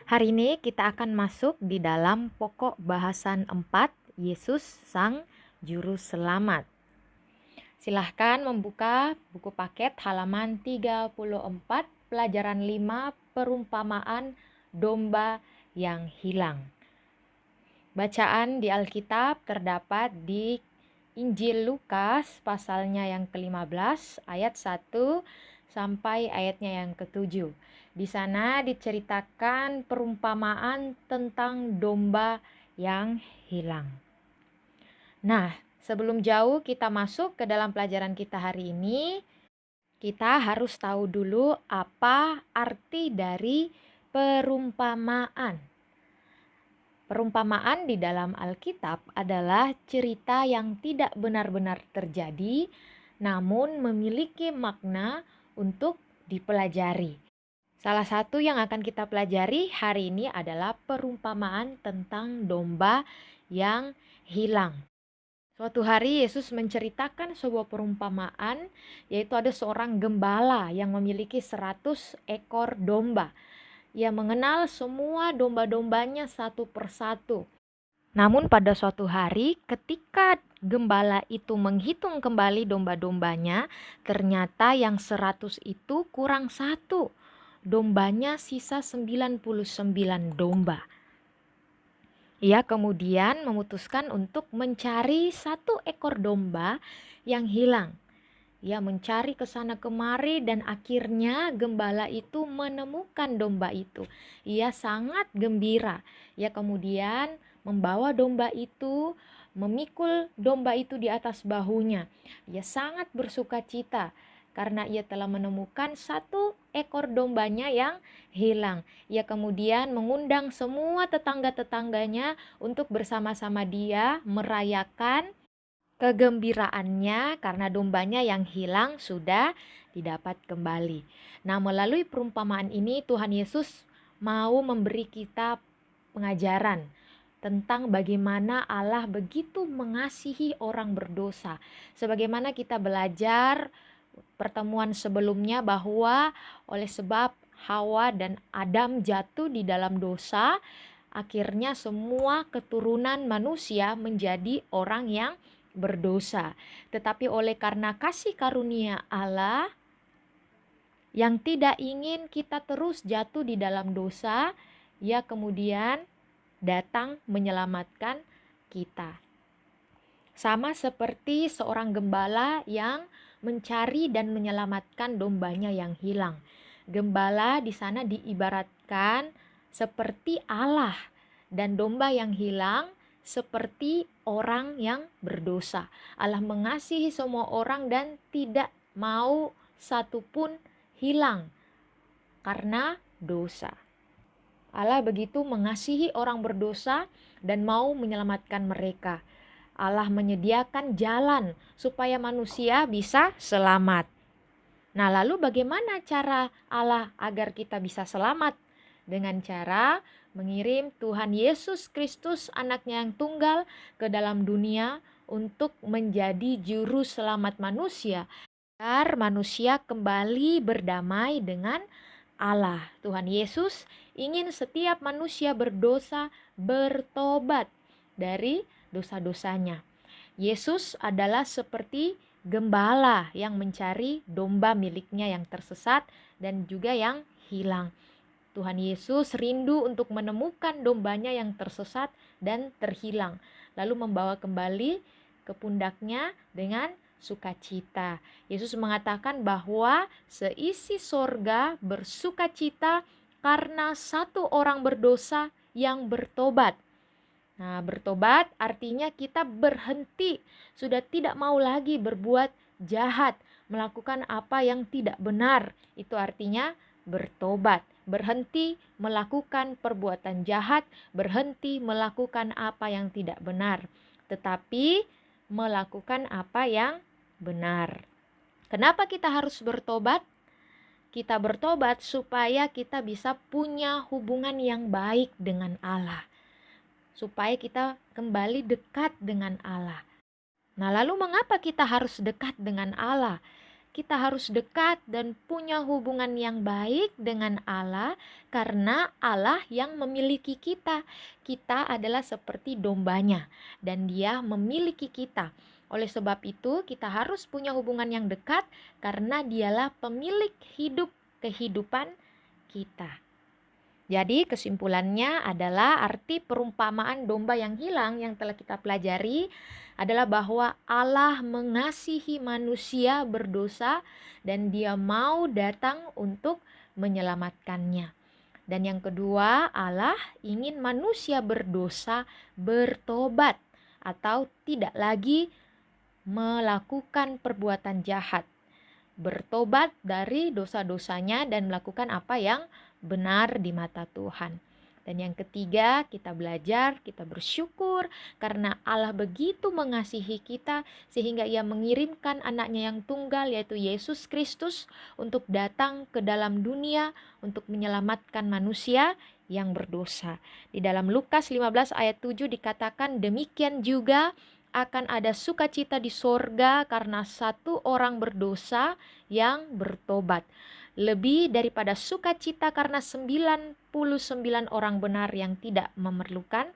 Hari ini kita akan masuk di dalam pokok bahasan 4, Yesus Sang Juru Selamat. Silahkan membuka buku paket halaman 34, pelajaran 5, perumpamaan domba yang hilang. Bacaan di Alkitab terdapat di Injil Lukas pasalnya yang ke-15 ayat 1 sampai ayatnya yang ke-7. Di sana diceritakan perumpamaan tentang domba yang hilang. Nah, sebelum jauh kita masuk ke dalam pelajaran kita hari ini, kita harus tahu dulu apa arti dari perumpamaan. Perumpamaan di dalam Alkitab adalah cerita yang tidak benar-benar terjadi, namun memiliki makna untuk dipelajari. Salah satu yang akan kita pelajari hari ini adalah perumpamaan tentang domba yang hilang. Suatu hari Yesus menceritakan sebuah perumpamaan, yaitu ada seorang gembala yang memiliki 100 ekor domba. Ia mengenal semua domba-dombanya satu persatu. Namun pada suatu hari ketika gembala itu menghitung kembali domba-dombanya, ternyata yang 100 itu kurang satu. Dombanya sisa 99 domba. Ia kemudian memutuskan untuk mencari satu ekor domba yang hilang. Ia mencari ke sana kemari dan akhirnya gembala itu menemukan domba itu. Ia sangat gembira. Ia kemudian membawa domba itu, memikul domba itu di atas bahunya. Ia sangat bersuka cita karena ia telah menemukan satu ekor dombanya yang hilang. Ia kemudian mengundang semua tetangga-tetangganya untuk bersama-sama dia merayakan kegembiraannya karena dombanya yang hilang sudah didapat kembali. Nah, melalui perumpamaan ini Tuhan Yesus mau memberi kita pengajaran tentang bagaimana Allah begitu mengasihi orang berdosa. Sebagaimana kita belajar pertemuan sebelumnya bahwa oleh sebab Hawa dan Adam jatuh di dalam dosa, akhirnya semua keturunan manusia menjadi orang yang berdosa. Tetapi oleh karena kasih karunia Allah yang tidak ingin kita terus jatuh di dalam dosa, Ia kemudian datang menyelamatkan kita. Sama seperti seorang gembala yang mencari dan menyelamatkan dombanya yang hilang. Gembala di sana diibaratkan seperti Allah dan domba yang hilang seperti orang yang berdosa. Allah mengasihi semua orang dan tidak mau satupun hilang karena dosa. Allah begitu mengasihi orang berdosa dan mau menyelamatkan mereka. Allah menyediakan jalan supaya manusia bisa selamat. Nah, lalu bagaimana cara Allah agar kita bisa selamat? Dengan cara mengirim Tuhan Yesus Kristus, anaknya yang tunggal, ke dalam dunia untuk menjadi juru selamat manusia, agar manusia kembali berdamai dengan Allah. Tuhan Yesus ingin setiap manusia berdosa bertobat dari dosa-dosanya. Yesus adalah seperti gembala yang mencari domba miliknya yang tersesat dan juga yang hilang. Tuhan Yesus rindu untuk menemukan dombanya yang tersesat dan terhilang, lalu membawa kembali ke pundaknya dengan sukacita. Yesus mengatakan bahwa seisi sorga bersukacita karena satu orang berdosa yang bertobat. Nah, bertobat artinya kita berhenti, sudah tidak mau lagi berbuat jahat, melakukan apa yang tidak benar. Itu artinya bertobat, berhenti melakukan perbuatan jahat, berhenti melakukan apa yang tidak benar, tetapi melakukan apa yang benar. Kenapa kita harus bertobat? Kita bertobat supaya kita bisa punya hubungan yang baik dengan Allah, supaya kita kembali dekat dengan Allah. Nah, lalu mengapa kita harus dekat dengan Allah? kita harus dekat dan punya hubungan yang baik dengan Allah karena Allah yang memiliki kita. Kita adalah seperti dombanya dan Dia memiliki kita. Oleh sebab itu, kita harus punya hubungan yang dekat karena Dialah pemilik hidup kehidupan kita. Jadi kesimpulannya adalah arti perumpamaan domba yang hilang yang telah kita pelajari adalah bahwa Allah mengasihi manusia berdosa dan Dia mau datang untuk menyelamatkannya. Dan yang kedua, Allah ingin manusia berdosa bertobat atau tidak lagi melakukan perbuatan jahat, bertobat dari dosa-dosanya dan melakukan apa yang benar di mata Tuhan. Dan yang ketiga, kita belajar, kita bersyukur karena Allah begitu mengasihi kita sehingga Ia mengirimkan anaknya yang tunggal yaitu Yesus Kristus untuk datang ke dalam dunia untuk menyelamatkan manusia yang berdosa. Di dalam Lukas 15 ayat 7 dikatakan demikian juga akan ada sukacita di sorga karena satu orang berdosa yang bertobat. Lebih daripada sukacita karena 99 orang benar yang tidak memerlukan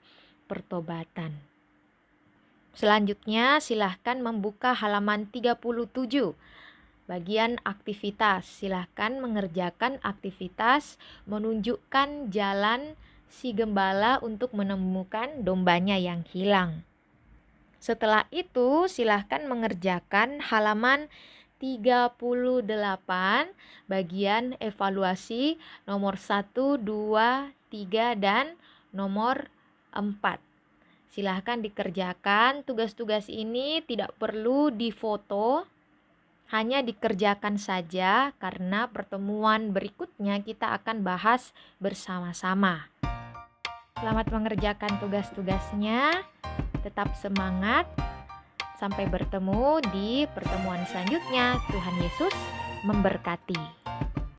pertobatan. Selanjutnya silahkan membuka halaman 37. Bagian aktivitas. Silahkan mengerjakan aktivitas menunjukkan jalan si gembala untuk menemukan dombanya yang hilang. Setelah itu silahkan mengerjakan halaman 38 bagian evaluasi nomor 1, 2, 3 dan nomor 4. Silahkan dikerjakan. Tugas-tugas ini tidak perlu difoto, hanya dikerjakan saja karena pertemuan berikutnya kita akan bahas bersama-sama. Selamat mengerjakan tugas-tugasnya. Tetap semangat. Sampai bertemu di pertemuan selanjutnya. Tuhan Yesus memberkati.